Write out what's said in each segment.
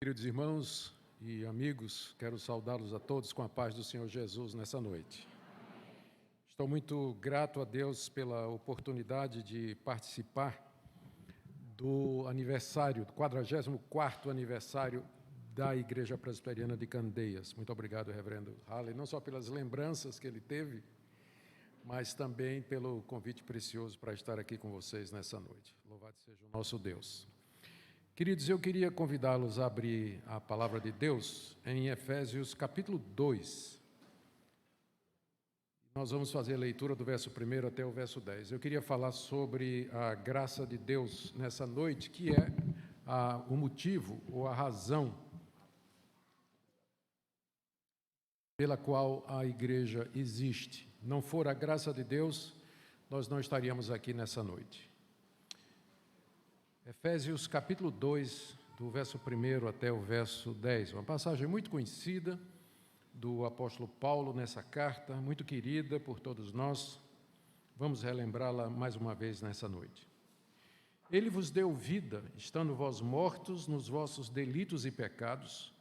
Queridos irmãos e amigos, quero saudá-los a todos com a paz do Senhor Jesus nessa noite. Estou muito grato a Deus pela oportunidade de participar do aniversário, do 44º aniversário da Igreja Presbiteriana de Candeias. Muito obrigado, reverendo Halley, não só pelas lembranças que ele teve, mas também pelo convite precioso para estar aqui com vocês nessa noite. Louvado seja o nosso Deus. Queridos, eu queria convidá-los a abrir a palavra de Deus em Efésios capítulo 2. Nós vamos fazer a leitura do verso 1 até o verso 10. Eu queria falar sobre a graça de Deus nessa noite, que é o motivo ou a razão pela qual a igreja existe. Não for a graça de Deus, nós não estaríamos aqui nessa noite. Efésios capítulo 2, do verso 1 até o verso 10, uma passagem muito conhecida do apóstolo Paulo nessa carta, muito querida por todos nós. Vamos relembrá-la mais uma vez nessa noite. Ele vos deu vida, estando vós mortos nos vossos delitos e pecados,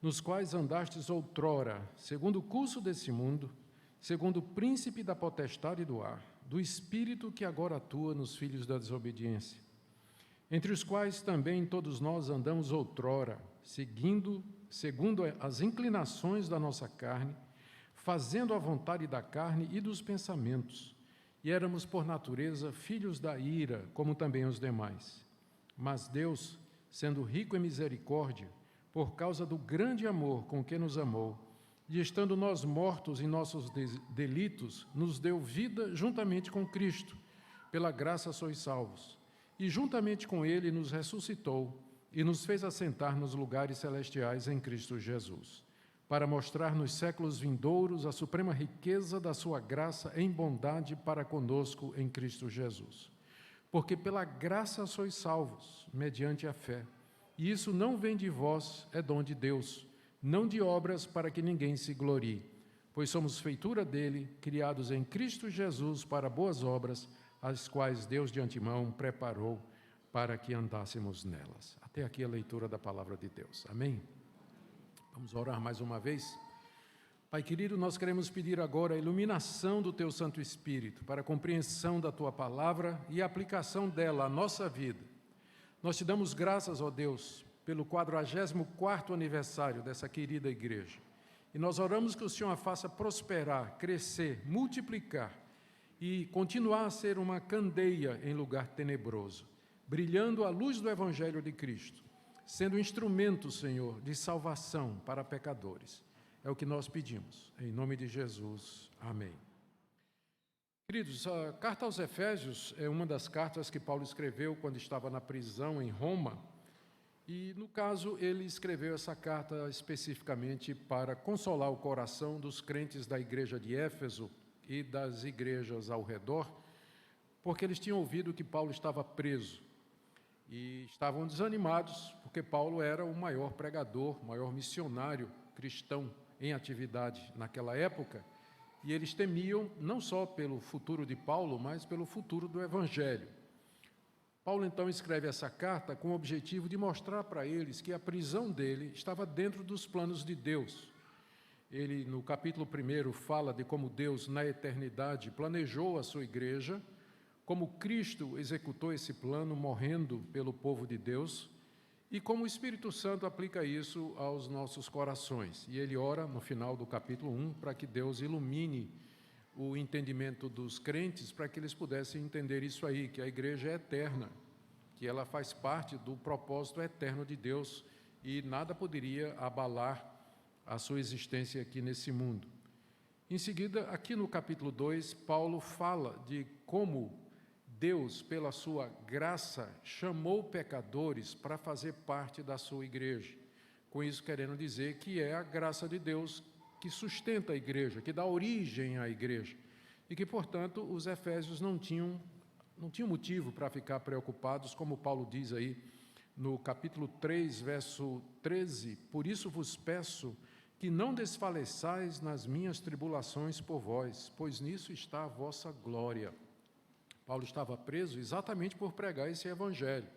nos quais andastes outrora, segundo o curso desse mundo, segundo o príncipe da potestade do ar, do espírito que agora atua nos filhos da desobediência, entre os quais também todos nós andamos outrora, segundo as inclinações da nossa carne, fazendo a vontade da carne e dos pensamentos, e éramos por natureza filhos da ira, como também os demais. Mas Deus, sendo rico em misericórdia, por causa do grande amor com que nos amou, e estando nós mortos em nossos delitos, nos deu vida juntamente com Cristo. Pela graça sois salvos. E juntamente com ele nos ressuscitou e nos fez assentar nos lugares celestiais em Cristo Jesus, para mostrar nos séculos vindouros a suprema riqueza da sua graça em bondade para conosco em Cristo Jesus. Porque pela graça sois salvos, mediante a fé. E isso não vem de vós, é dom de Deus, não de obras para que ninguém se glorie, pois somos feitura dele, criados em Cristo Jesus para boas obras, as quais Deus de antemão preparou para que andássemos nelas. Até aqui a leitura da palavra de Deus. Amém? Vamos orar mais uma vez. Pai querido, nós queremos pedir agora a iluminação do Teu Santo Espírito para a compreensão da Tua palavra e a aplicação dela à nossa vida. Nós Te damos graças, ó Deus, pelo 44º aniversário dessa querida igreja. E nós oramos que o Senhor a faça prosperar, crescer, multiplicar, e continuar a ser uma candeia em lugar tenebroso, brilhando a luz do Evangelho de Cristo, sendo instrumento, Senhor, de salvação para pecadores. É o que nós pedimos, em nome de Jesus. Amém. Queridos, a carta aos Efésios é uma das cartas que Paulo escreveu quando estava na prisão em Roma, e, no caso, ele escreveu essa carta especificamente para consolar o coração dos crentes da igreja de Éfeso e das igrejas ao redor, porque eles tinham ouvido que Paulo estava preso e estavam desanimados, porque Paulo era o maior pregador, o maior missionário cristão em atividade naquela época, e eles temiam não só pelo futuro de Paulo, mas pelo futuro do Evangelho. Paulo então escreve essa carta com o objetivo de mostrar para eles que a prisão dele estava dentro dos planos de Deus. Ele, no capítulo 1, fala de como Deus, na eternidade, planejou a sua igreja, como Cristo executou esse plano, morrendo pelo povo de Deus, e como o Espírito Santo aplica isso aos nossos corações. E ele ora, no final do capítulo 1, para que Deus ilumine o entendimento dos crentes, para que eles pudessem entender isso aí, que a igreja é eterna, que ela faz parte do propósito eterno de Deus, e nada poderia abalar a sua existência aqui nesse mundo. Em seguida, aqui no capítulo 2, Paulo fala de como Deus, pela sua graça, chamou pecadores para fazer parte da sua igreja. Com isso, querendo dizer que é a graça de Deus que sustenta a igreja, que dá origem à igreja. E que, portanto, os efésios não tinham motivo para ficar preocupados, como Paulo diz aí no capítulo 3, verso 13, por isso vos peço que não desfaleçais nas minhas tribulações por vós, pois nisso está a vossa glória. Paulo estava preso exatamente por pregar esse evangelho.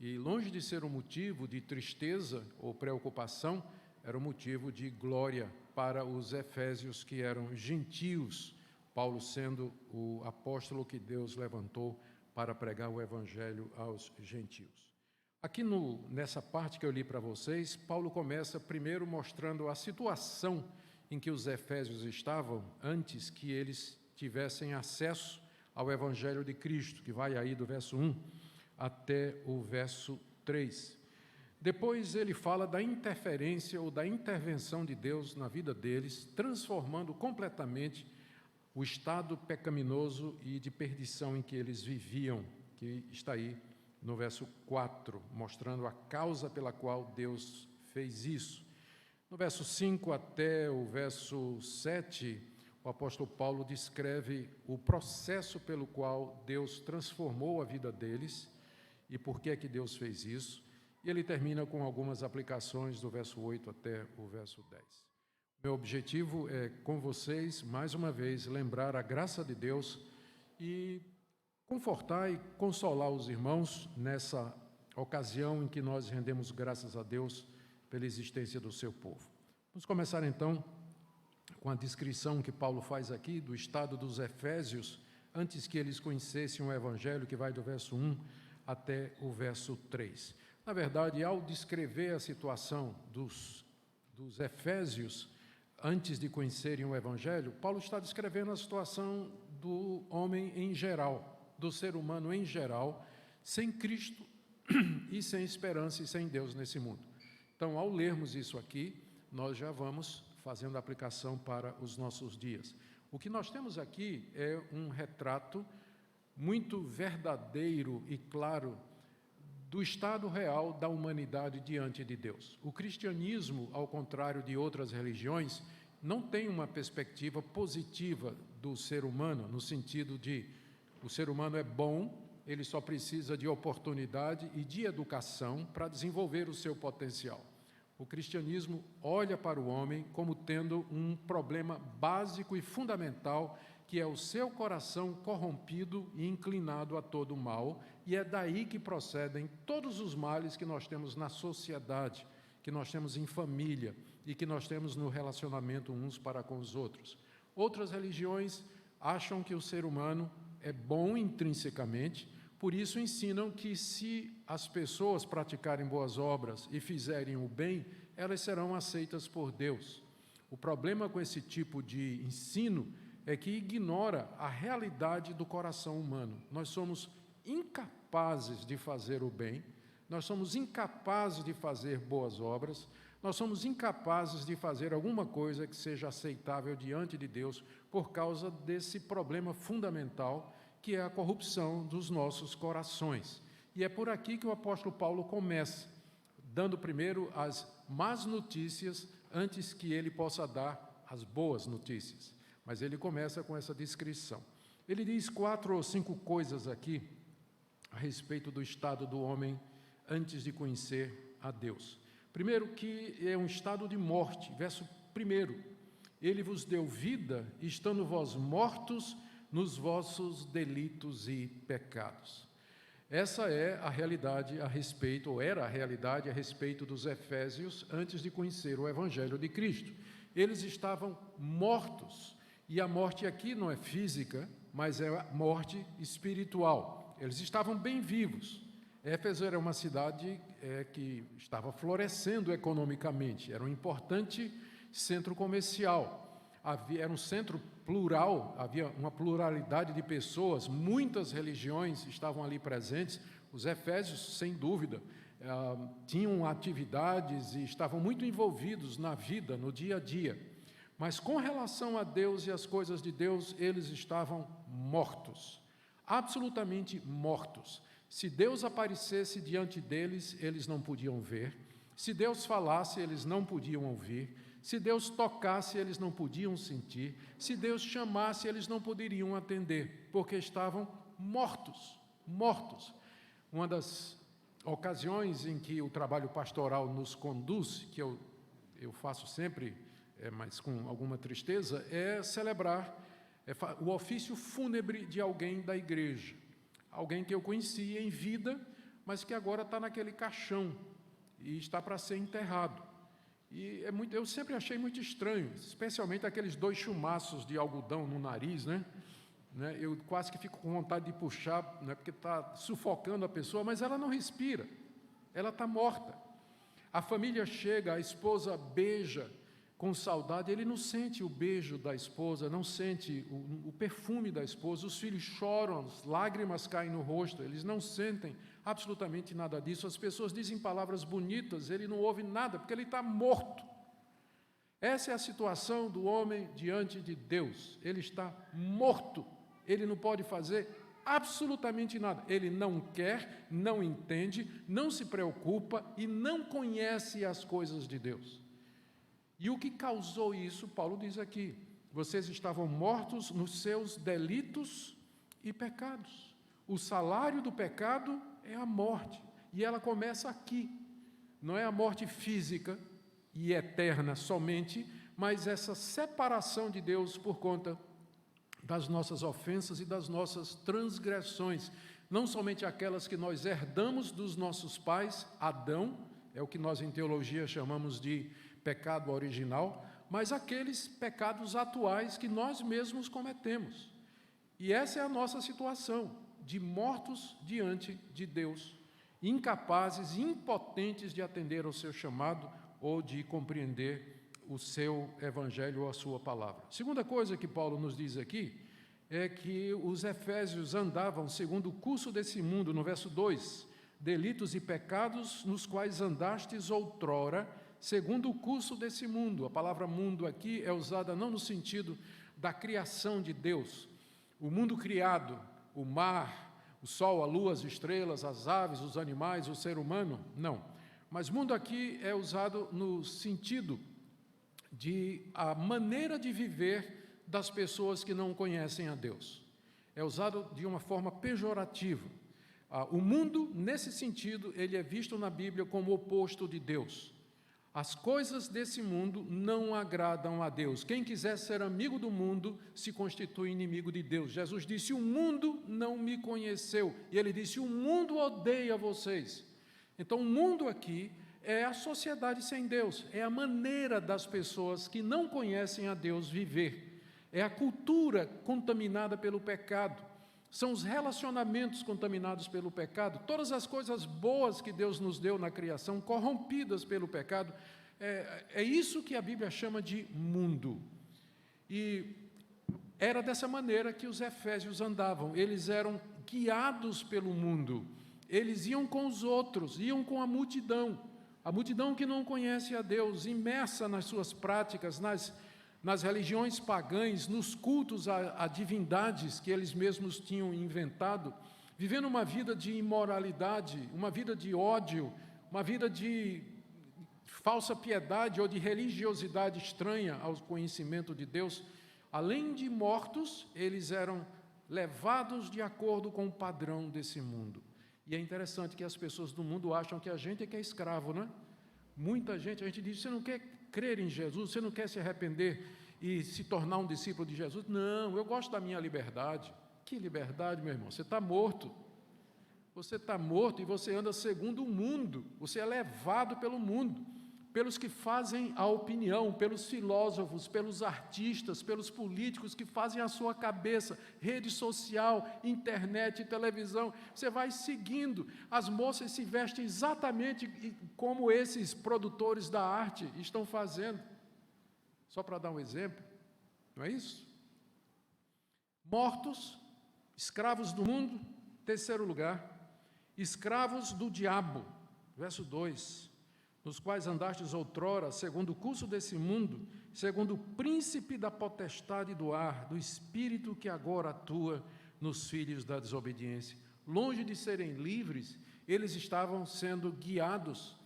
E longe de ser um motivo de tristeza ou preocupação, era um motivo de glória para os efésios que eram gentios, Paulo sendo o apóstolo que Deus levantou para pregar o evangelho aos gentios. Aqui nessa parte que eu li para vocês, Paulo começa primeiro mostrando a situação em que os efésios estavam antes que eles tivessem acesso ao evangelho de Cristo, que vai aí do verso 1 até o verso 3. Depois ele fala da interferência ou da intervenção de Deus na vida deles, transformando completamente o estado pecaminoso e de perdição em que eles viviam, que está aí no verso 4, mostrando a causa pela qual Deus fez isso. No verso 5 até o verso 7, o apóstolo Paulo descreve o processo pelo qual Deus transformou a vida deles e por que é que Deus fez isso. E ele termina com algumas aplicações do verso 8 até o verso 10. Meu objetivo é, com vocês, mais uma vez, lembrar a graça de Deus e confortar e consolar os irmãos nessa ocasião em que nós rendemos graças a Deus pela existência do seu povo. Vamos começar, então, com a descrição que Paulo faz aqui do estado dos efésios, antes que eles conhecessem o evangelho, que vai do verso 1 até o verso 3. Na verdade, ao descrever a situação dos efésios, antes de conhecerem o evangelho, Paulo está descrevendo a situação do homem em geral, do ser humano em geral, sem Cristo e sem esperança e sem Deus nesse mundo. Então, ao lermos isso aqui, nós já vamos fazendo a aplicação para os nossos dias. O que nós temos aqui é um retrato muito verdadeiro e claro do estado real da humanidade diante de Deus. O cristianismo, ao contrário de outras religiões, não tem uma perspectiva positiva do ser humano, no sentido de o ser humano é bom, ele só precisa de oportunidade e de educação para desenvolver o seu potencial. O cristianismo olha para o homem como tendo um problema básico e fundamental, que é o seu coração corrompido e inclinado a todo o mal, e é daí que procedem todos os males que nós temos na sociedade, que nós temos em família e que nós temos no relacionamento uns para com os outros. Outras religiões acham que o ser humano é bom intrinsecamente, por isso ensinam que se as pessoas praticarem boas obras e fizerem o bem, elas serão aceitas por Deus. O problema com esse tipo de ensino é que ignora a realidade do coração humano. Nós somos incapazes de fazer o bem, nós somos incapazes de fazer boas obras, nós somos incapazes de fazer alguma coisa que seja aceitável diante de Deus por causa desse problema fundamental que é a corrupção dos nossos corações. E é por aqui que o apóstolo Paulo começa, dando primeiro as más notícias antes que ele possa dar as boas notícias. Mas ele começa com essa descrição. Ele diz 4 ou 5 coisas aqui a respeito do estado do homem antes de conhecer a Deus. Primeiro, que é um estado de morte. Verso 1. Ele vos deu vida, estando vós mortos nos vossos delitos e pecados. Essa é a realidade a respeito, ou era a realidade a respeito dos efésios antes de conhecer o evangelho de Cristo. Eles estavam mortos, e a morte aqui não é física, mas é a morte espiritual. Eles estavam bem vivos. Éfeso era uma cidade que estava florescendo economicamente, era um importante centro comercial. Era um centro plural, havia uma pluralidade de pessoas, muitas religiões estavam ali presentes. Os efésios, sem dúvida, tinham atividades e estavam muito envolvidos na vida, no dia a dia. Mas com relação a Deus e as coisas de Deus, eles estavam mortos, absolutamente mortos. Se Deus aparecesse diante deles, eles não podiam ver. Se Deus falasse, eles não podiam ouvir. Se Deus tocasse, eles não podiam sentir. Se Deus chamasse, eles não poderiam atender, porque estavam mortos, mortos. Uma das ocasiões em que o trabalho pastoral nos conduz, que eu faço sempre, mas com alguma tristeza, é celebrar o ofício fúnebre de alguém da igreja. Alguém que eu conhecia em vida, mas que agora está naquele caixão e está para ser enterrado. E eu sempre achei muito estranho, especialmente aqueles 2 chumaços de algodão no nariz, né? Eu quase que fico com vontade de puxar, né? Porque está sufocando a pessoa, mas ela não respira, ela está morta. A família chega, a esposa beija com saudade, ele não sente o beijo da esposa, não sente o perfume da esposa, os filhos choram, as lágrimas caem no rosto, eles não sentem absolutamente nada disso. As pessoas dizem palavras bonitas, ele não ouve nada, porque ele está morto. Essa é a situação do homem diante de Deus, ele está morto, ele não pode fazer absolutamente nada, ele não quer, não entende, não se preocupa e não conhece as coisas de Deus. E o que causou isso, Paulo diz aqui, vocês estavam mortos nos seus delitos e pecados. O salário do pecado é a morte, e ela começa aqui. Não é a morte física e eterna somente, mas essa separação de Deus por conta das nossas ofensas e das nossas transgressões, não somente aquelas que nós herdamos dos nossos pais, Adão, é o que nós em teologia chamamos de pecado original, mas aqueles pecados atuais que nós mesmos cometemos. E essa é a nossa situação, de mortos diante de Deus, incapazes, impotentes de atender ao seu chamado ou de compreender o seu evangelho ou a sua palavra. Segunda coisa que Paulo nos diz aqui é que os efésios andavam segundo o curso desse mundo, no verso 2, delitos e pecados nos quais andastes outrora, segundo o curso desse mundo. A palavra mundo aqui é usada não no sentido da criação de Deus, o mundo criado, o mar, o sol, a lua, as estrelas, as aves, os animais, o ser humano, não. Mas mundo aqui é usado no sentido de a maneira de viver das pessoas que não conhecem a Deus. É usado de uma forma pejorativa. O mundo, nesse sentido, ele é visto na Bíblia como o oposto de Deus. As coisas desse mundo não agradam a Deus. Quem quiser ser amigo do mundo se constitui inimigo de Deus. Jesus disse, o mundo não me conheceu. E ele disse, o mundo odeia vocês. Então, o mundo aqui é a sociedade sem Deus, é a maneira das pessoas que não conhecem a Deus viver. É a cultura contaminada pelo pecado. São os relacionamentos contaminados pelo pecado, todas as coisas boas que Deus nos deu na criação, corrompidas pelo pecado, é isso que a Bíblia chama de mundo. E era dessa maneira que os efésios andavam, eles eram guiados pelo mundo, eles iam com os outros, iam com a multidão que não conhece a Deus, imersa nas suas práticas, nas religiões pagãs, nos cultos a divindades que eles mesmos tinham inventado, vivendo uma vida de imoralidade, uma vida de ódio, uma vida de falsa piedade ou de religiosidade estranha ao conhecimento de Deus. Além de mortos, eles eram levados de acordo com o padrão desse mundo. E é interessante que as pessoas do mundo acham que a gente é que é escravo, né? Muita gente, a gente diz, você não quer crer em Jesus, você não quer se arrepender e se tornar um discípulo de Jesus? Não, eu gosto da minha liberdade. Que liberdade, meu irmão? Você está morto. Você está morto e você anda segundo o mundo. Você é levado pelo mundo, pelos que fazem a opinião, pelos filósofos, pelos artistas, pelos políticos que fazem a sua cabeça, rede social, internet, televisão. Você vai seguindo. As moças se vestem exatamente como esses produtores da arte estão fazendo. Só para dar um exemplo, não é isso? Mortos, escravos do mundo, terceiro lugar, escravos do diabo, verso 2, nos quais andastes outrora, segundo o curso desse mundo, segundo o príncipe da potestade do ar, do espírito que agora atua nos filhos da desobediência. Longe de serem livres, eles estavam sendo guiados,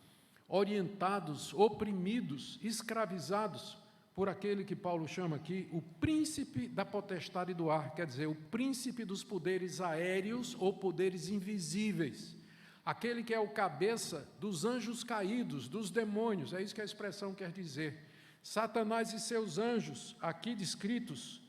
orientados, oprimidos, escravizados por aquele que Paulo chama aqui o príncipe da potestade do ar, quer dizer, o príncipe dos poderes aéreos ou poderes invisíveis, aquele que é o cabeça dos anjos caídos, dos demônios, é isso que a expressão quer dizer. Satanás e seus anjos, aqui descritos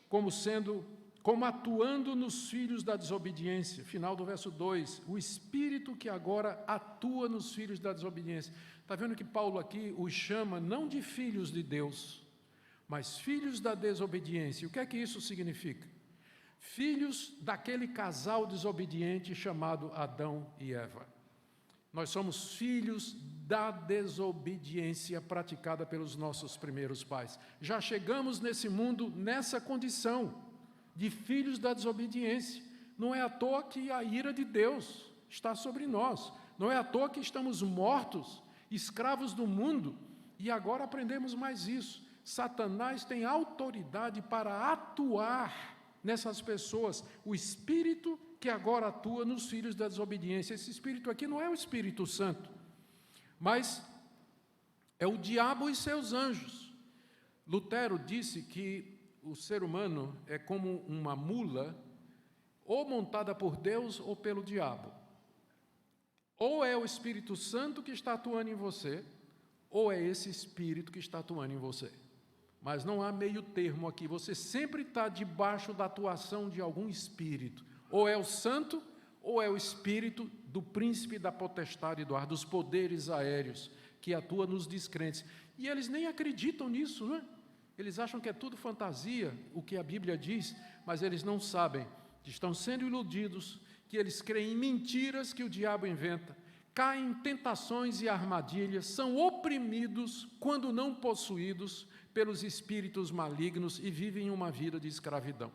como sendo como atuando nos filhos da desobediência. Final do verso 2, o Espírito que agora atua nos filhos da desobediência. Está vendo que Paulo aqui os chama não de filhos de Deus, mas filhos da desobediência. O que é que isso significa? Filhos daquele casal desobediente chamado Adão e Eva. Nós somos filhos da desobediência praticada pelos nossos primeiros pais. Já chegamos nesse mundo nessa condição de filhos da desobediência. Não é à toa que a ira de Deus está sobre nós. Não é à toa que estamos mortos, escravos do mundo. E agora aprendemos mais isso. Satanás tem autoridade para atuar nessas pessoas. O Espírito que agora atua nos filhos da desobediência. Esse Espírito aqui não é o Espírito Santo, mas é o diabo e seus anjos. Lutero disse que o ser humano é como uma mula, ou montada por Deus ou pelo diabo. Ou é o Espírito Santo que está atuando em você, ou é esse Espírito que está atuando em você. Mas não há meio termo aqui, você sempre está debaixo da atuação de algum espírito. Ou é o santo, ou é o espírito do príncipe da potestade do ar, dos poderes aéreos, que atua nos descrentes. E eles nem acreditam nisso, não é? Eles acham que é tudo fantasia, o que a Bíblia diz, mas eles não sabem, estão sendo iludidos, que eles creem em mentiras que o diabo inventa, caem em tentações e armadilhas, são oprimidos, quando não possuídos, pelos espíritos malignos e vivem uma vida de escravidão.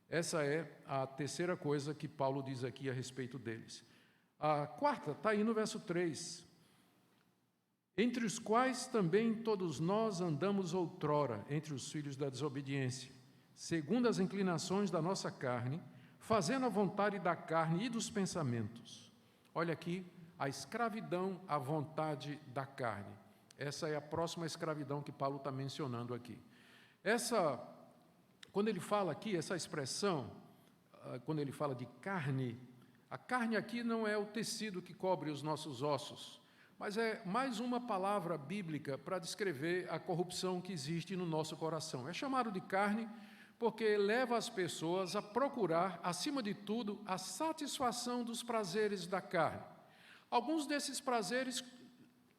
Essa é a terceira coisa que Paulo diz aqui a respeito deles. A quarta está aí no verso 3. Entre os quais também todos nós andamos outrora, entre os filhos da desobediência, segundo as inclinações da nossa carne, fazendo a vontade da carne e dos pensamentos. Olha aqui, a escravidão à vontade da carne. Essa é a próxima escravidão que Paulo está mencionando aqui. Quando ele fala aqui, essa expressão, quando ele fala de carne, a carne aqui não é o tecido que cobre os nossos ossos, mas é mais uma palavra bíblica para descrever a corrupção que existe no nosso coração. É chamado de carne porque leva as pessoas a procurar, acima de tudo, a satisfação dos prazeres da carne. Alguns desses prazeres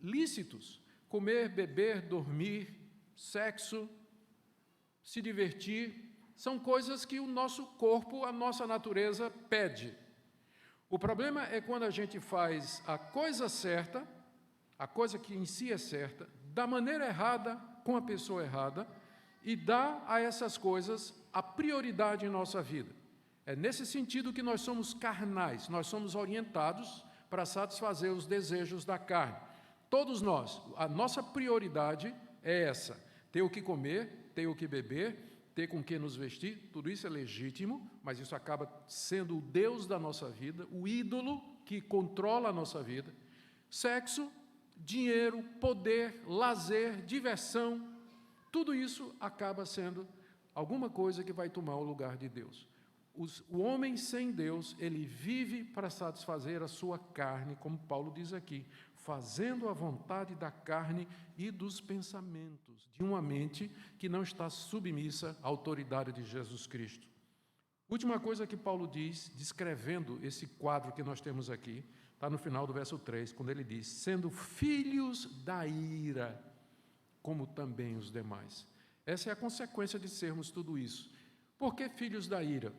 lícitos, comer, beber, dormir, sexo, se divertir, são coisas que o nosso corpo, a nossa natureza pede. O problema é quando a gente faz a coisa certa, a coisa que em si é certa, da maneira errada, com a pessoa errada, e dá a essas coisas a prioridade em nossa vida. É nesse sentido que nós somos carnais, nós somos orientados para satisfazer os desejos da carne. Todos nós, a nossa prioridade é essa, ter o que comer, ter o que beber, ter com que nos vestir, tudo isso é legítimo, mas isso acaba sendo o Deus da nossa vida, o ídolo que controla a nossa vida. Sexo, dinheiro, poder, lazer, diversão, tudo isso acaba sendo alguma coisa que vai tomar o lugar de Deus. O homem sem Deus, ele vive para satisfazer a sua carne, como Paulo diz aqui, fazendo a vontade da carne e dos pensamentos, de uma mente que não está submissa à autoridade de Jesus Cristo. Última coisa que Paulo diz, descrevendo esse quadro que nós temos aqui, está no final do verso 3, quando ele diz, sendo filhos da ira, como também os demais. Essa é a consequência de sermos tudo isso. Por que filhos da ira?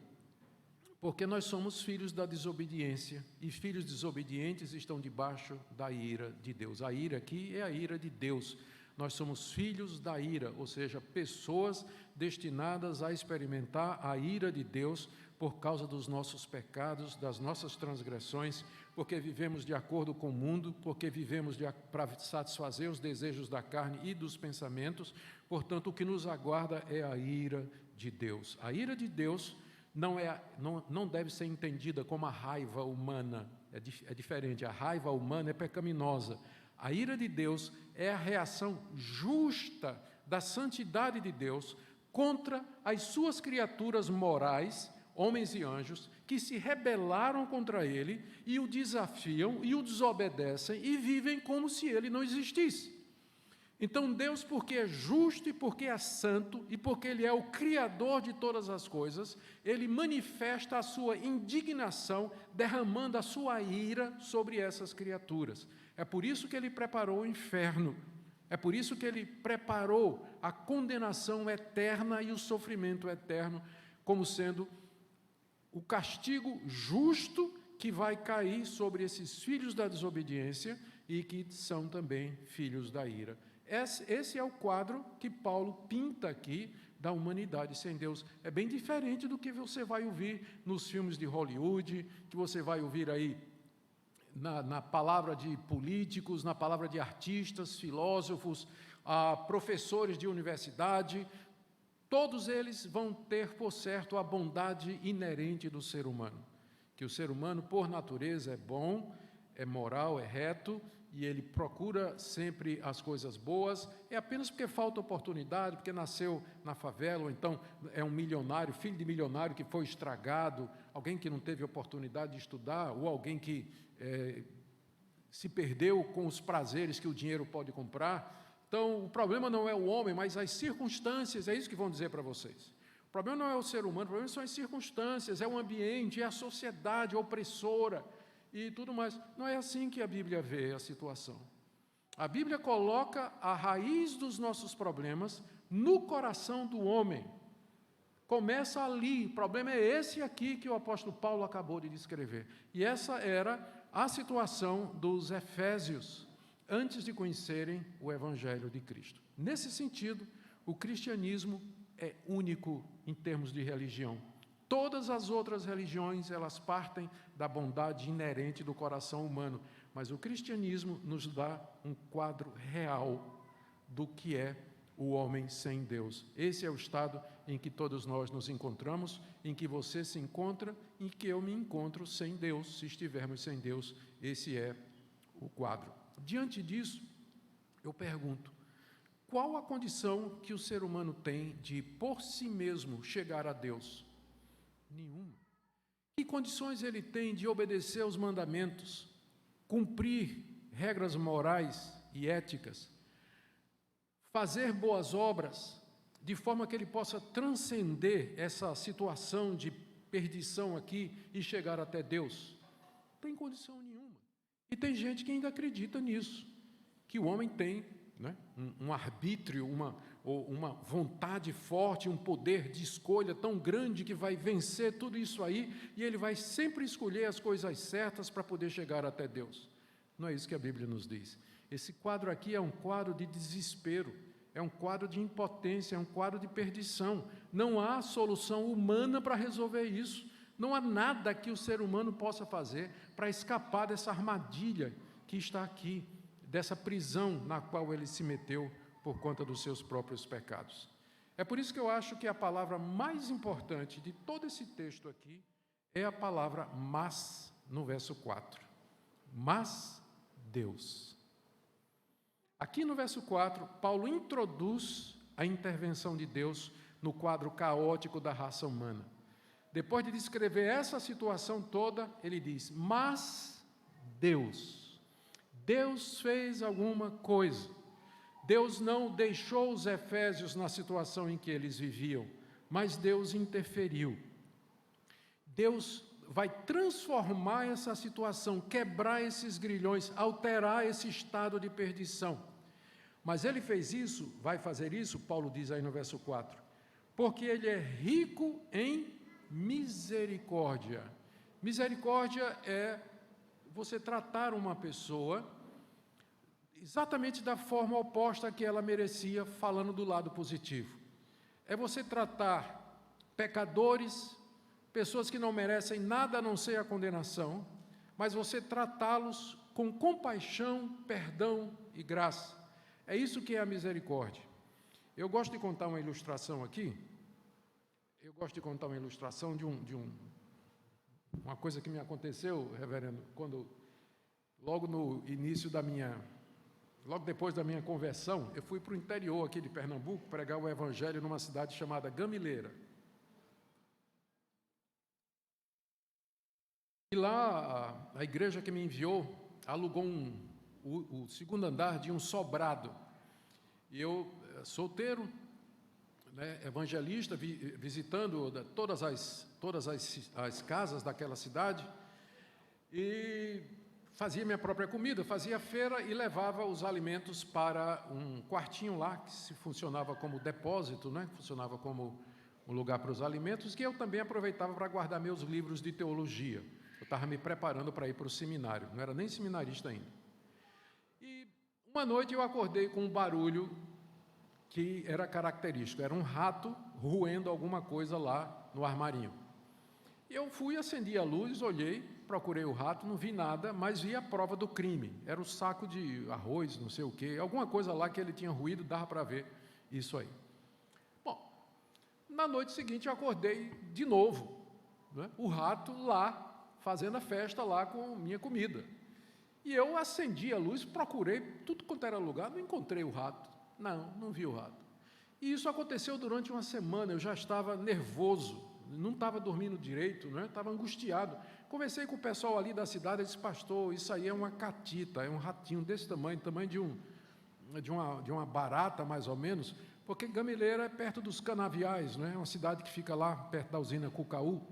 Porque nós somos filhos da desobediência, e filhos desobedientes estão debaixo da ira de Deus. A ira aqui é a ira de Deus. Nós somos filhos da ira, ou seja, pessoas destinadas a experimentar a ira de Deus por causa dos nossos pecados, das nossas transgressões, porque vivemos de acordo com o mundo, porque vivemos para satisfazer os desejos da carne e dos pensamentos. Portanto, o que nos aguarda é a ira de Deus. A ira de Deus não deve ser entendida como a raiva humana, é diferente, a raiva humana é pecaminosa. A ira de Deus é a reação justa da santidade de Deus contra as suas criaturas morais, homens e anjos, que se rebelaram contra ele e o desafiam e o desobedecem e vivem como se ele não existisse. Então Deus, porque é justo e porque é santo e porque Ele é o Criador de todas as coisas, Ele manifesta a sua indignação, derramando a sua ira sobre essas criaturas. É por isso que Ele preparou o inferno, é por isso que Ele preparou a condenação eterna e o sofrimento eterno, como sendo o castigo justo que vai cair sobre esses filhos da desobediência e que são também filhos da ira. Esse é o quadro que Paulo pinta aqui da humanidade sem Deus. É bem diferente do que você vai ouvir nos filmes de Hollywood, que você vai ouvir aí na palavra de políticos, na palavra de artistas, filósofos, professores de universidade. Todos eles vão ter, por certo, a bondade inerente do ser humano. Que o ser humano, por natureza, é bom, é moral, é reto, e ele procura sempre as coisas boas, é apenas porque falta oportunidade, porque nasceu na favela, ou então é um milionário, filho de milionário que foi estragado, alguém que não teve oportunidade de estudar, ou alguém que se perdeu com os prazeres que o dinheiro pode comprar. Então, o problema não é o homem, mas as circunstâncias, é isso que vão dizer para vocês. O problema não é o ser humano, o problema são as circunstâncias, é o ambiente, é a sociedade opressora, e tudo mais. Não é assim que a Bíblia vê a situação. A Bíblia coloca a raiz dos nossos problemas no coração do homem. Começa ali, o problema é esse aqui que o apóstolo Paulo acabou de descrever. E essa era a situação dos efésios, antes de conhecerem o Evangelho de Cristo. Nesse sentido, o cristianismo é único em termos de religião. Todas as outras religiões, elas partem da bondade inerente do coração humano, mas o cristianismo nos dá um quadro real do que é o homem sem Deus. Esse é o estado em que todos nós nos encontramos, em que você se encontra, em que eu me encontro sem Deus. Se estivermos sem Deus, esse é o quadro. Diante disso, eu pergunto, qual a condição que o ser humano tem de, por si mesmo, chegar a Deus? Nenhuma. Que condições ele tem de obedecer aos mandamentos, cumprir regras morais e éticas, fazer boas obras, de forma que ele possa transcender essa situação de perdição aqui e chegar até Deus? Não tem condição nenhuma. E tem gente que ainda acredita nisso, que o homem tem, né, um arbítrio, uma vontade forte, um poder de escolha tão grande que vai vencer tudo isso aí, e ele vai sempre escolher as coisas certas para poder chegar até Deus. Não é isso que a Bíblia nos diz. Esse quadro aqui é um quadro de desespero, é um quadro de impotência, é um quadro de perdição. Não há solução humana para resolver isso. Não há nada que o ser humano possa fazer para escapar dessa armadilha que está aqui, dessa prisão na qual ele se meteu por conta dos seus próprios pecados. É por isso que eu acho que a palavra mais importante de todo esse texto aqui é a palavra mas, no verso 4. Mas Deus. Aqui no verso 4, Paulo introduz a intervenção de Deus no quadro caótico da raça humana. Depois de descrever essa situação toda, ele diz, mas Deus fez alguma coisa. Deus não deixou os efésios na situação em que eles viviam, mas Deus interferiu. Deus vai transformar essa situação, quebrar esses grilhões, alterar esse estado de perdição. Mas ele fez isso, vai fazer isso, Paulo diz aí no verso 4, porque ele é rico em misericórdia. Misericórdia é você tratar uma pessoa exatamente da forma oposta que ela merecia, falando do lado positivo. É você tratar pecadores, pessoas que não merecem nada a não ser a condenação, mas você tratá-los com compaixão, perdão e graça. É isso que é a misericórdia. Eu gosto de contar uma ilustração aqui. Eu gosto de contar uma ilustração de uma coisa que me aconteceu, reverendo, quando logo no início logo depois da minha conversão, eu fui para o interior aqui de Pernambuco pregar o evangelho numa cidade chamada Gamileira. E lá a igreja que me enviou alugou o segundo andar de um sobrado. E eu, solteiro, né, evangelista, visitando todas as casas daquela cidade, e fazia minha própria comida, fazia feira e levava os alimentos para um quartinho lá, que se funcionava como depósito, né, funcionava como um lugar para os alimentos, que eu também aproveitava para guardar meus livros de teologia. Eu estava me preparando para ir para o seminário, não era nem seminarista ainda. E uma noite eu acordei com um barulho que era característico, era um rato roendo alguma coisa lá no armarinho. Eu fui, acendi a luz, olhei, procurei o rato, não vi nada, mas vi a prova do crime. Era o saco de arroz, não sei o quê, alguma coisa lá que ele tinha ruído, dava para ver isso aí. Bom, na noite seguinte eu acordei de novo, né, o rato lá, fazendo a festa lá com minha comida. E eu acendi a luz, procurei tudo quanto era lugar, não encontrei o rato. Não vi o rato. E isso aconteceu durante uma semana, eu já estava nervoso, não estava dormindo direito, né? Estava angustiado. Conversei com o pessoal ali da cidade, disse, pastor, isso aí é uma catita, é um ratinho desse tamanho de uma barata, mais ou menos, porque Gameleira é perto dos Canaviais, né? É uma cidade que fica lá, perto da usina Cucaú.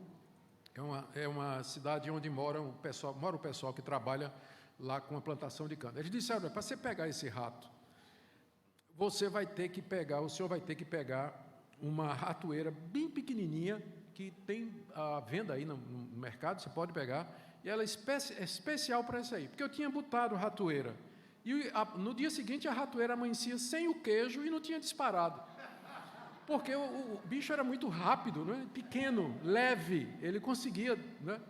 É uma cidade onde mora o pessoal que trabalha lá com a plantação de cana. Eles disseram, para você pegar esse rato, o senhor vai ter que pegar uma ratoeira bem pequenininha, que tem a venda aí no mercado, você pode pegar, e ela é especial para isso aí, porque eu tinha botado ratoeira, e no dia seguinte a ratoeira amanhecia sem o queijo e não tinha disparado, porque o bicho era muito rápido, né? Pequeno, leve, ele conseguia, né?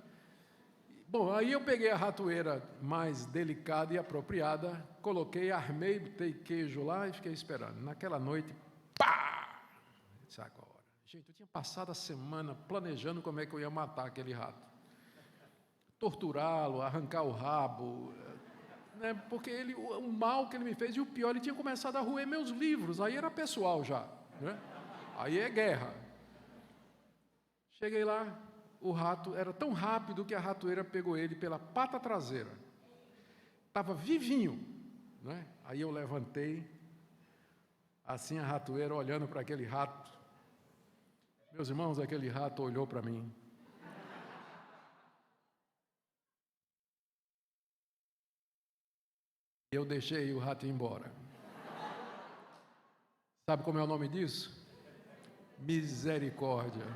Bom, aí eu peguei a ratoeira mais delicada e apropriada, coloquei, armei, botei queijo lá e fiquei esperando. Naquela noite, pá! Disse agora. Gente, eu tinha passado a semana planejando como é que eu ia matar aquele rato. Torturá-lo, arrancar o rabo, né? Porque o mal que ele me fez, e o pior, ele tinha começado a roer meus livros, aí era pessoal já, né? Aí é guerra. Cheguei lá, o rato era tão rápido que a ratoeira pegou ele pela pata traseira. Estava vivinho, né? Aí eu levantei, assim a ratoeira olhando para aquele rato. Meus irmãos, aquele rato olhou para mim. Eu deixei o rato ir embora. Sabe como é o nome disso? Misericórdia.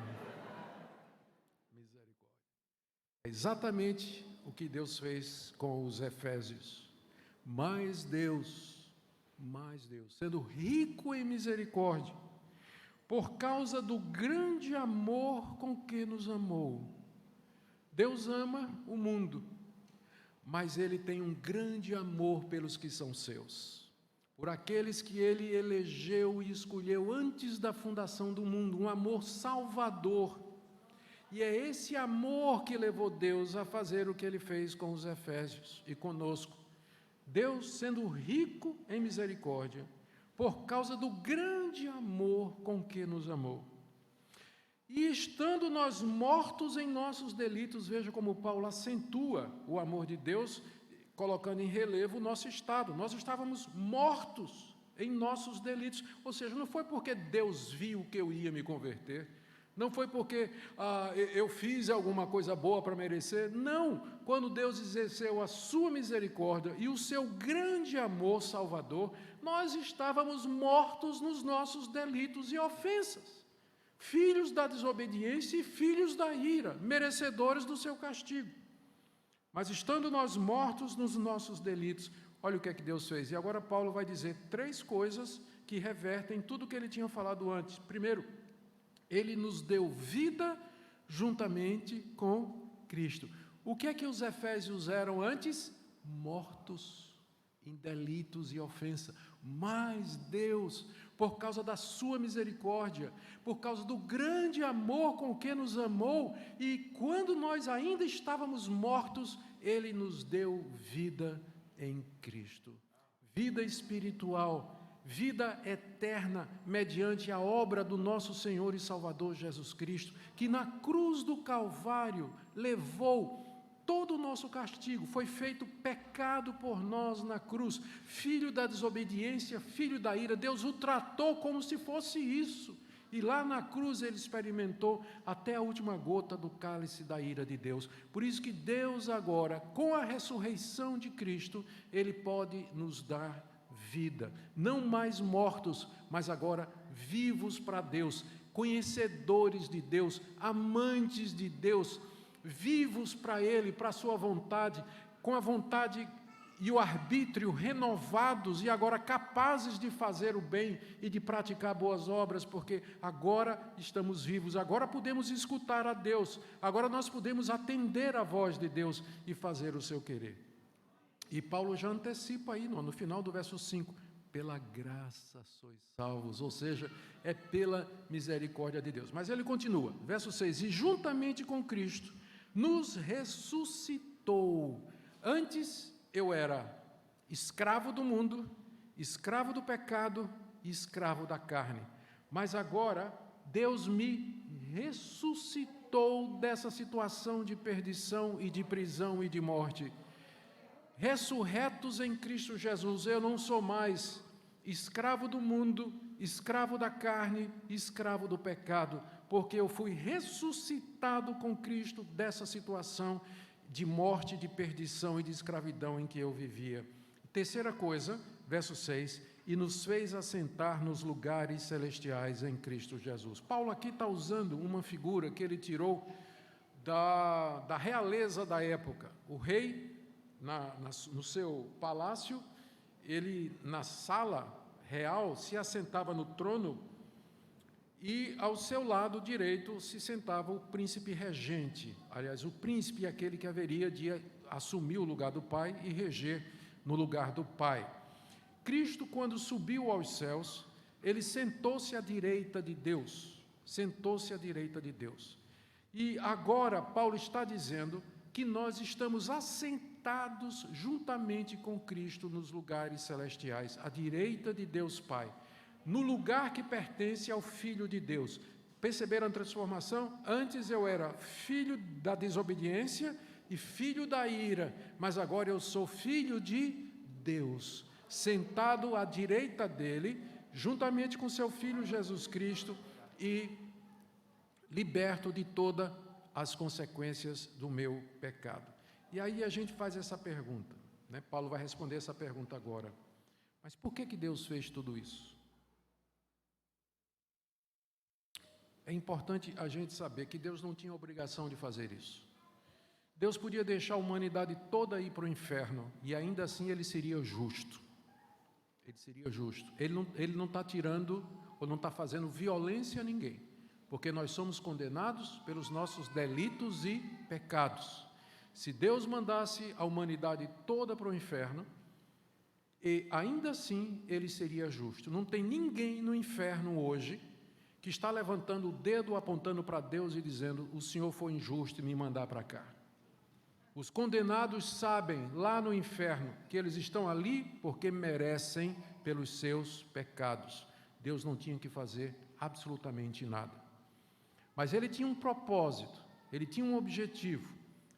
É exatamente o que Deus fez com os efésios. Mas Deus, sendo rico em misericórdia, por causa do grande amor com que nos amou. Deus ama o mundo, mas Ele tem um grande amor pelos que são seus, por aqueles que Ele elegeu e escolheu antes da fundação do mundo, um amor salvador. E é esse amor que levou Deus a fazer o que Ele fez com os efésios e conosco. Deus, sendo rico em misericórdia, por causa do grande amor com que nos amou. E estando nós mortos em nossos delitos, veja como Paulo acentua o amor de Deus, colocando em relevo o nosso estado. Nós estávamos mortos em nossos delitos, ou seja, não foi porque Deus viu que eu ia me converter, não foi porque eu fiz alguma coisa boa para merecer, não. Quando Deus exerceu a sua misericórdia e o seu grande amor salvador, nós estávamos mortos nos nossos delitos e ofensas, filhos da desobediência e filhos da ira, merecedores do seu castigo. Mas estando nós mortos nos nossos delitos, olha o que é que Deus fez. E agora Paulo vai dizer 3 coisas que revertem tudo o que ele tinha falado antes. Primeiro, Ele nos deu vida juntamente com Cristo. O que é que os efésios eram antes? Mortos em delitos e ofensa. Mas Deus, por causa da sua misericórdia, por causa do grande amor com que nos amou, e quando nós ainda estávamos mortos, Ele nos deu vida em Cristo. Vida espiritual, vida eterna, mediante a obra do nosso Senhor e Salvador Jesus Cristo, que na cruz do Calvário levou todo o nosso castigo, foi feito pecado por nós na cruz, filho da desobediência, filho da ira. Deus o tratou como se fosse isso. E lá na cruz ele experimentou até a última gota do cálice da ira de Deus. Por isso que Deus agora, com a ressurreição de Cristo, Ele pode nos dar vida. Não mais mortos, mas agora vivos para Deus, conhecedores de Deus, amantes de Deus, vivos para Ele, para a sua vontade, com a vontade e o arbítrio renovados e agora capazes de fazer o bem e de praticar boas obras, porque agora estamos vivos, agora podemos escutar a Deus, agora nós podemos atender a voz de Deus e fazer o seu querer. E Paulo já antecipa aí, no final do verso 5, pela graça sois salvos, ou seja, é pela misericórdia de Deus. Mas ele continua, verso 6, e juntamente com Cristo nos ressuscitou. Antes eu era escravo do mundo, escravo do pecado e escravo da carne. Mas agora Deus me ressuscitou dessa situação de perdição e de prisão e de morte. Ressurretos em Cristo Jesus, eu não sou mais escravo do mundo, escravo da carne, escravo do pecado, porque eu fui ressuscitado com Cristo dessa situação de morte, de perdição e de escravidão em que eu vivia. Terceira coisa, verso 6, e nos fez assentar nos lugares celestiais em Cristo Jesus. Paulo aqui está usando uma figura que ele tirou da realeza da época. O rei, no seu palácio, ele, na sala real, se assentava no trono e ao seu lado direito se sentava o príncipe regente. Aliás, o príncipe é aquele que haveria de assumir o lugar do pai e reger no lugar do pai. Cristo, quando subiu aos céus, ele sentou-se à direita de Deus. Sentou-se à direita de Deus. E agora Paulo está dizendo que nós estamos assentados juntamente com Cristo nos lugares celestiais, à direita de Deus Pai, no lugar que pertence ao Filho de Deus. Perceberam a transformação? Antes eu era filho da desobediência e filho da ira, mas agora eu sou filho de Deus, sentado à direita dele, juntamente com seu Filho Jesus Cristo e liberto de todas as consequências do meu pecado. E aí a gente faz essa pergunta, né? Paulo vai responder essa pergunta agora. Mas por que Deus fez tudo isso? É importante a gente saber que Deus não tinha obrigação de fazer isso. Deus podia deixar a humanidade toda ir para o inferno e ainda assim ele seria justo. Ele seria justo. Ele não está tirando ou não está fazendo violência a ninguém, porque nós somos condenados pelos nossos delitos e pecados. Se Deus mandasse a humanidade toda para o inferno, e ainda assim ele seria justo. Não tem ninguém no inferno hoje que está levantando o dedo, apontando para Deus e dizendo: o Senhor foi injusto em me mandar para cá. Os condenados sabem, lá no inferno, que eles estão ali porque merecem pelos seus pecados. Deus não tinha que fazer absolutamente nada. Mas ele tinha um propósito, ele tinha um objetivo,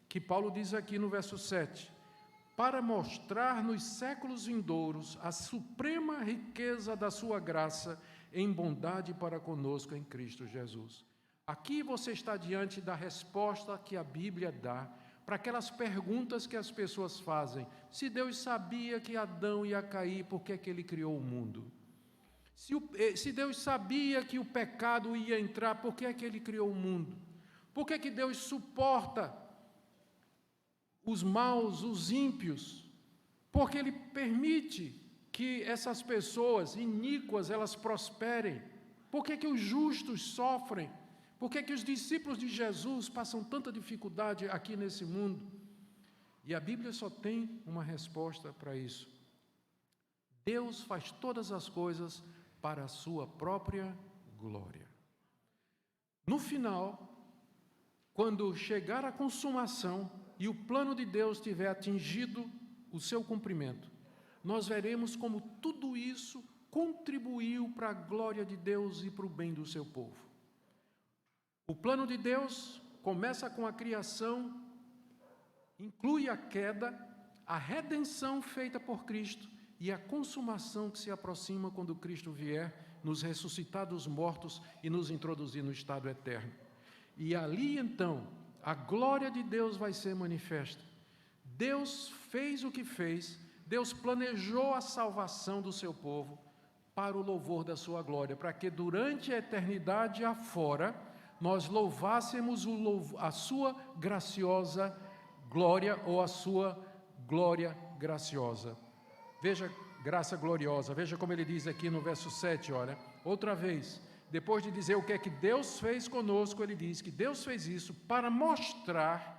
que Paulo diz aqui no verso 7, para mostrar nos séculos vindouros a suprema riqueza da sua graça em bondade para conosco em Cristo Jesus. Aqui você está diante da resposta que a Bíblia dá para aquelas perguntas que as pessoas fazem. Se Deus sabia que Adão ia cair, por que é que ele criou o mundo? Se Deus sabia que o pecado ia entrar, por que é que ele criou o mundo? Por que é que Deus suporta os maus, os ímpios? Porque ele permite que essas pessoas iníquas, elas prosperem. Por que é que os justos sofrem? Por que é que os discípulos de Jesus passam tanta dificuldade aqui nesse mundo? E a Bíblia só tem uma resposta para isso. Deus faz todas as coisas para a sua própria glória. No final, quando chegar a consumação e o plano de Deus tiver atingido o seu cumprimento, nós veremos como tudo isso contribuiu para a glória de Deus e para o bem do seu povo. O plano de Deus começa com a criação inclui a queda, a redenção feita por Cristo e a consumação que se aproxima quando Cristo vier nos ressuscitar dos mortos e nos introduzir no estado eterno. E ali, então, a glória de Deus vai ser manifesta. Deus fez o que fez, Deus planejou a salvação do seu povo para o louvor da sua glória, para que durante a eternidade afora, nós louvássemos a sua graciosa glória ou a sua glória graciosa. Veja, graça gloriosa, veja como ele diz aqui no verso 7, olha, outra vez, depois de dizer o que é que Deus fez conosco, ele diz que Deus fez isso para mostrar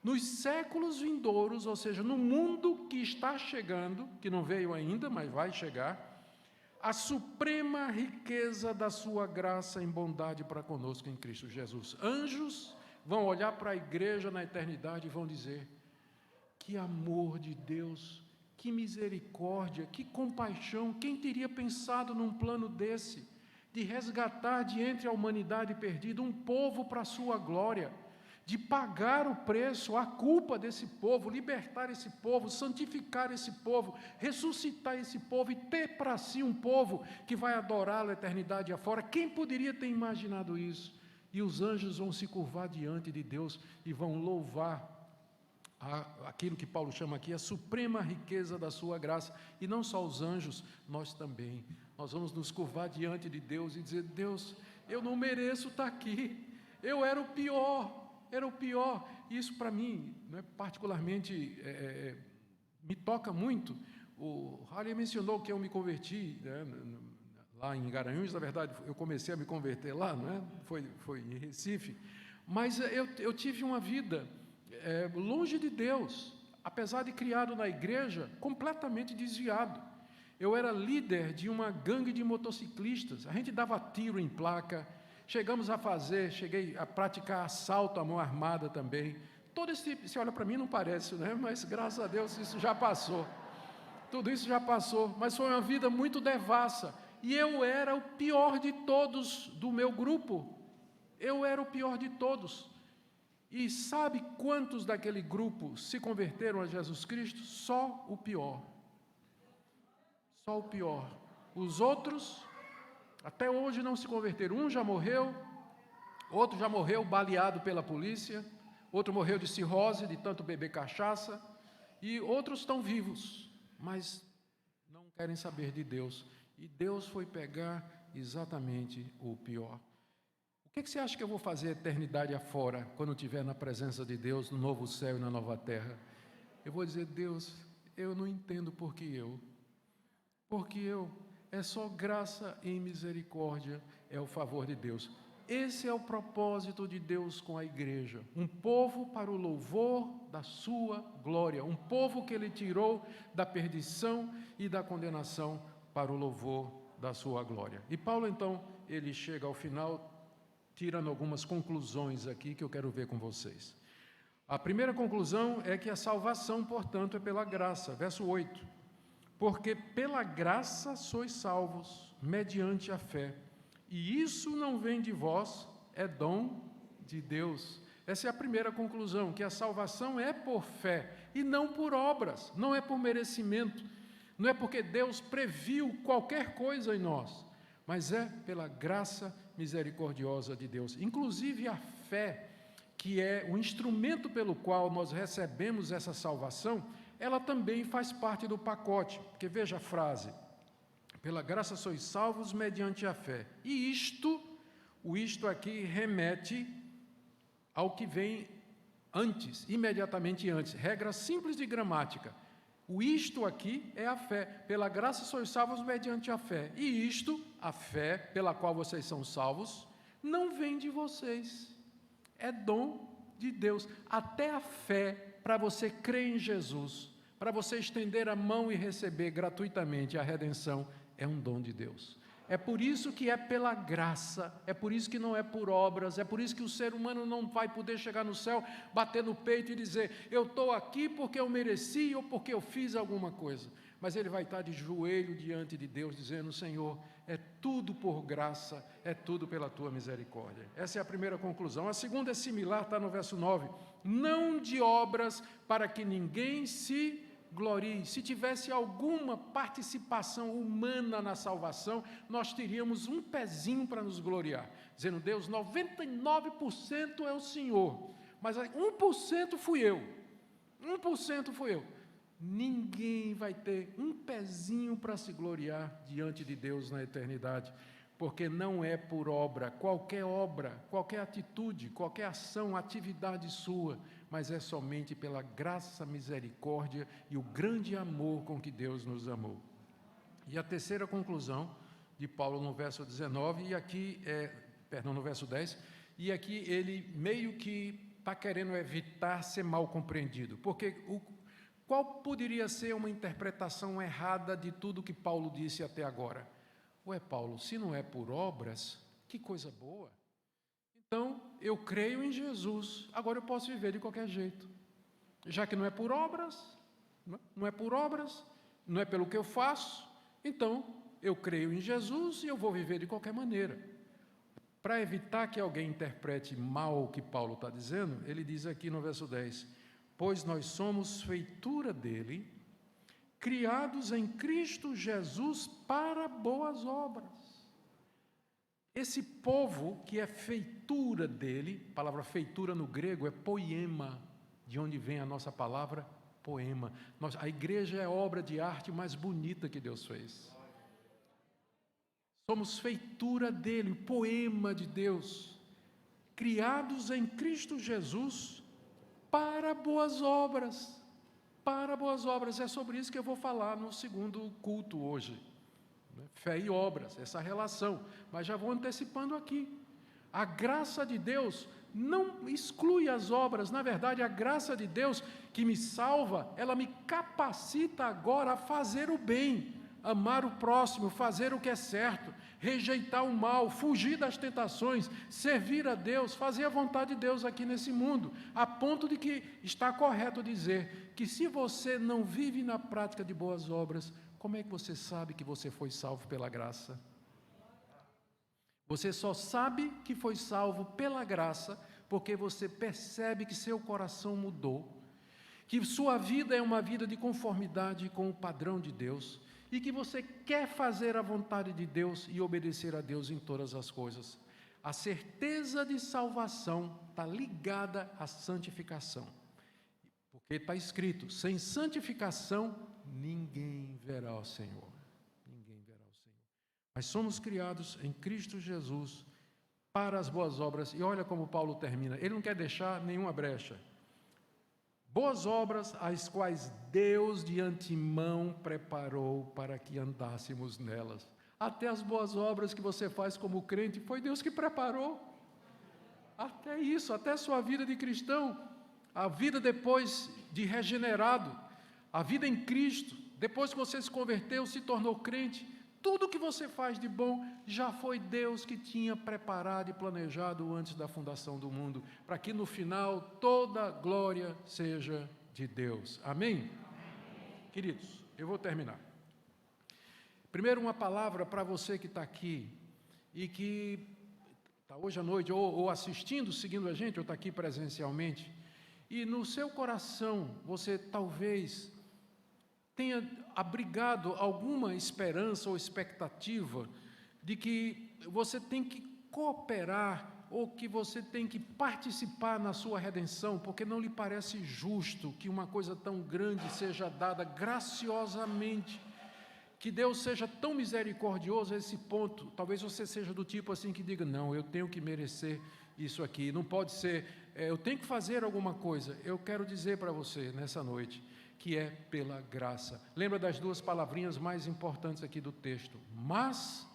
nos séculos vindouros, ou seja, no mundo que está chegando, que não veio ainda, mas vai chegar, a suprema riqueza da sua graça em bondade para conosco em Cristo Jesus. Anjos vão olhar para a igreja na eternidade e vão dizer: que amor de Deus, que misericórdia, que compaixão, quem teria pensado num plano desse, de resgatar de entre a humanidade perdida um povo para a sua glória, de pagar o preço, a culpa desse povo, libertar esse povo, santificar esse povo, ressuscitar esse povo e ter para si um povo que vai adorá-lo a eternidade afora. Quem poderia ter imaginado isso? E os anjos vão se curvar diante de Deus e vão louvar aquilo que Paulo chama aqui a suprema riqueza da sua graça. E não só os anjos, nós também. Nós vamos nos curvar diante de Deus e dizer: Deus, eu não mereço estar aqui, eu era o pior. Era o pior. Isso para mim, né, particularmente, me toca muito. O Harley mencionou que eu me converti, né, lá em Garanhuns. Na verdade, eu comecei a me converter lá, não é? Foi em Recife. Mas eu tive uma vida longe de Deus, apesar de criado na igreja, completamente desviado. Eu era líder de uma gangue de motociclistas. A gente dava tiro em placa. Cheguei a praticar assalto à mão armada também. Todo esse, você olha para mim, não parece, né? Mas graças a Deus isso já passou. Tudo isso já passou, mas foi uma vida muito devassa. E eu era o pior de todos do meu grupo. Eu era o pior de todos. E sabe quantos daquele grupo se converteram a Jesus Cristo? Só o pior. Só o pior. Os outros até hoje não se converteram. Um já morreu, outro já morreu baleado pela polícia, outro morreu de cirrose, de tanto beber cachaça, e outros estão vivos, mas não querem saber de Deus. E Deus foi pegar exatamente o pior. O que você acha que eu vou fazer a eternidade afora, quando estiver na presença de Deus, no novo céu e na nova terra? Eu vou dizer: Deus, eu não entendo porque eu. É só graça e misericórdia, é o favor de Deus. Esse é o propósito de Deus com a igreja, um povo para o louvor da sua glória, um povo que Ele tirou da perdição e da condenação para o louvor da sua glória. E Paulo, então, ele chega ao final, tirando algumas conclusões aqui que eu quero ver com vocês. A primeira conclusão é que a salvação, portanto, é pela graça. Verso 8. Porque pela graça sois salvos, mediante a fé. E isso não vem de vós, é dom de Deus. Essa é a primeira conclusão, que a salvação é por fé, e não por obras, não é por merecimento, não é porque Deus previu qualquer coisa em nós, mas é pela graça misericordiosa de Deus. Inclusive a fé, que é o instrumento pelo qual nós recebemos essa salvação, ela também faz parte do pacote, porque veja a frase: pela graça sois salvos mediante a fé. E o isto aqui remete ao que vem antes, imediatamente antes, regra simples de gramática. O isto aqui é a fé, pela graça sois salvos mediante a fé. E isto, a fé pela qual vocês são salvos, não vem de vocês, é dom de Deus. Até a fé para você crer em Jesus, para você estender a mão e receber gratuitamente a redenção, é um dom de Deus. É por isso que é pela graça, é por isso que não é por obras, é por isso que o ser humano não vai poder chegar no céu, bater no peito e dizer: eu estou aqui porque eu mereci ou porque eu fiz alguma coisa. mas ele vai estar de joelho diante de Deus, dizendo: Senhor, é tudo por graça, é tudo pela tua misericórdia. Essa é a primeira conclusão. A segunda é similar, está no verso 9: não de obras para que ninguém se glorie. Se tivesse alguma participação humana na salvação, nós teríamos um pezinho para nos gloriar, dizendo: Deus, 99% é o Senhor, mas 1% fui eu. 1% fui eu. Ninguém vai ter um pezinho para se gloriar diante de Deus na eternidade, porque não é por obra, qualquer atitude, qualquer ação, atividade sua, mas é somente pela graça, misericórdia e o grande amor com que Deus nos amou. E a terceira conclusão de Paulo no verso 19, no verso 10, e aqui ele meio que está querendo evitar ser mal compreendido, porque qual poderia ser uma interpretação errada de tudo que Paulo disse até agora? Ué, Paulo, se não é por obras, que coisa boa. Então, eu creio em Jesus, agora eu posso viver de qualquer jeito. Já que não é por obras, não é pelo que eu faço, então eu creio em Jesus e eu vou viver de qualquer maneira. Para evitar que alguém interprete mal o que Paulo está dizendo, ele diz aqui no verso 10: pois nós somos feitura dele, criados em Cristo Jesus para boas obras. Esse povo que é feitura dele, a palavra feitura no grego é poema, de onde vem a nossa palavra poema. A igreja é a obra de arte mais bonita que Deus fez. Somos feitura dele, poema de Deus, criados em Cristo Jesus para boas obras. Para boas obras, é sobre isso que eu vou falar no segundo culto hoje. Fé e obras, essa relação, mas já vou antecipando aqui. A graça de Deus não exclui as obras, na verdade, a graça de Deus que me salva, ela me capacita agora a fazer o bem, amar o próximo, fazer o que é certo, rejeitar o mal, fugir das tentações, servir a Deus, fazer a vontade de Deus aqui nesse mundo, a ponto de que está correto dizer que se você não vive na prática de boas obras, como é que você sabe que você foi salvo pela graça? Você só sabe que foi salvo pela graça porque você percebe que seu coração mudou, que sua vida é uma vida de conformidade com o padrão de Deus e que você quer fazer a vontade de Deus e obedecer a Deus em todas as coisas. A certeza de salvação está ligada à santificação, porque está escrito: sem santificação ninguém verá o Senhor. Ninguém verá o Senhor. Mas somos criados em Cristo Jesus para as boas obras. E olha como Paulo termina, ele não quer deixar nenhuma brecha. Boas obras, as quais Deus de antemão preparou para que andássemos nelas. Até as boas obras que você faz como crente, foi Deus que preparou. Até isso, até a sua vida de cristão, a vida depois de regenerado, a vida em Cristo, depois que você se converteu, se tornou crente, tudo que você faz de bom já foi Deus que tinha preparado e planejado antes da fundação do mundo, para que no final toda glória seja de Deus. Amém? Amém. Queridos, eu vou terminar. Primeiro, uma palavra para você que está aqui e que está hoje à noite ou assistindo, seguindo a gente, ou está aqui presencialmente, e no seu coração você talvez tenha abrigado alguma esperança ou expectativa de que você tem que cooperar ou que você tem que participar na sua redenção, porque não lhe parece justo que uma coisa tão grande seja dada graciosamente, que Deus seja tão misericordioso a esse ponto. Talvez você seja do tipo assim que diga: não, eu tenho que merecer isso aqui, não pode ser, eu tenho que fazer alguma coisa. Eu quero dizer para você nessa noite que é pela graça. Lembra das duas palavrinhas mais importantes aqui do texto: mas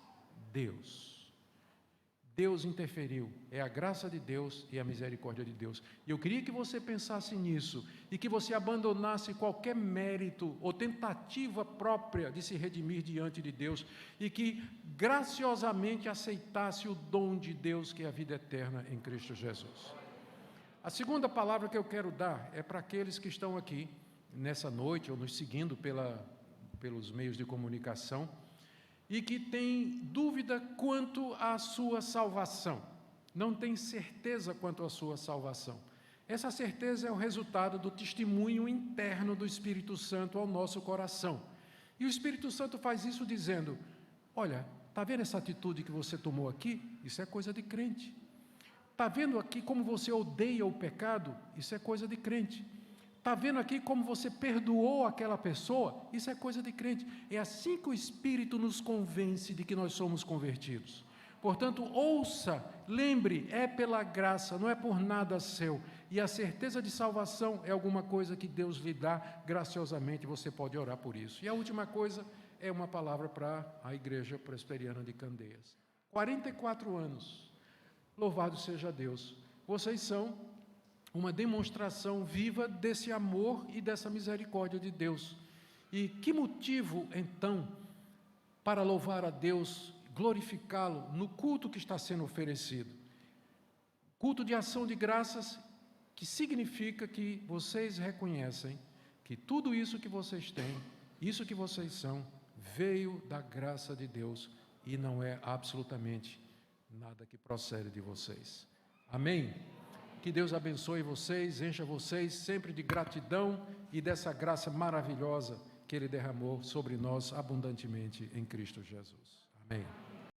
Deus. Deus interferiu, é a graça de Deus e a misericórdia de Deus. E eu queria que você pensasse nisso e que você abandonasse qualquer mérito ou tentativa própria de se redimir diante de Deus e que graciosamente aceitasse o dom de Deus, que é a vida eterna em Cristo Jesus. A segunda palavra que eu quero dar é para aqueles que estão aqui nessa noite ou nos seguindo pelos meios de comunicação e que tem dúvida quanto à sua salvação, não tem certeza quanto à sua salvação. Essa certeza é o resultado do testemunho interno do Espírito Santo ao nosso coração. E o Espírito Santo faz isso dizendo: olha, está vendo essa atitude que você tomou aqui? Isso é coisa de crente. Está vendo aqui como você odeia o pecado? Isso é coisa de crente. Está vendo aqui como você perdoou aquela pessoa? Isso é coisa de crente. É assim que o Espírito nos convence de que nós somos convertidos. Portanto, ouça, lembre, é pela graça, não é por nada seu. E a certeza de salvação é alguma coisa que Deus lhe dá graciosamente, você pode orar por isso. E a última coisa é uma palavra para a Igreja Presbiteriana de Candeias. 44 anos. Louvado seja Deus. Vocês são uma demonstração viva desse amor e dessa misericórdia de Deus. E que motivo, então, para louvar a Deus, glorificá-lo no culto que está sendo oferecido? Culto de ação de graças, que significa que vocês reconhecem que tudo isso que vocês têm, isso que vocês são, veio da graça de Deus e não é absolutamente nada que procede de vocês. Amém? Que Deus abençoe vocês, encha vocês sempre de gratidão e dessa graça maravilhosa que Ele derramou sobre nós abundantemente em Cristo Jesus. Amém.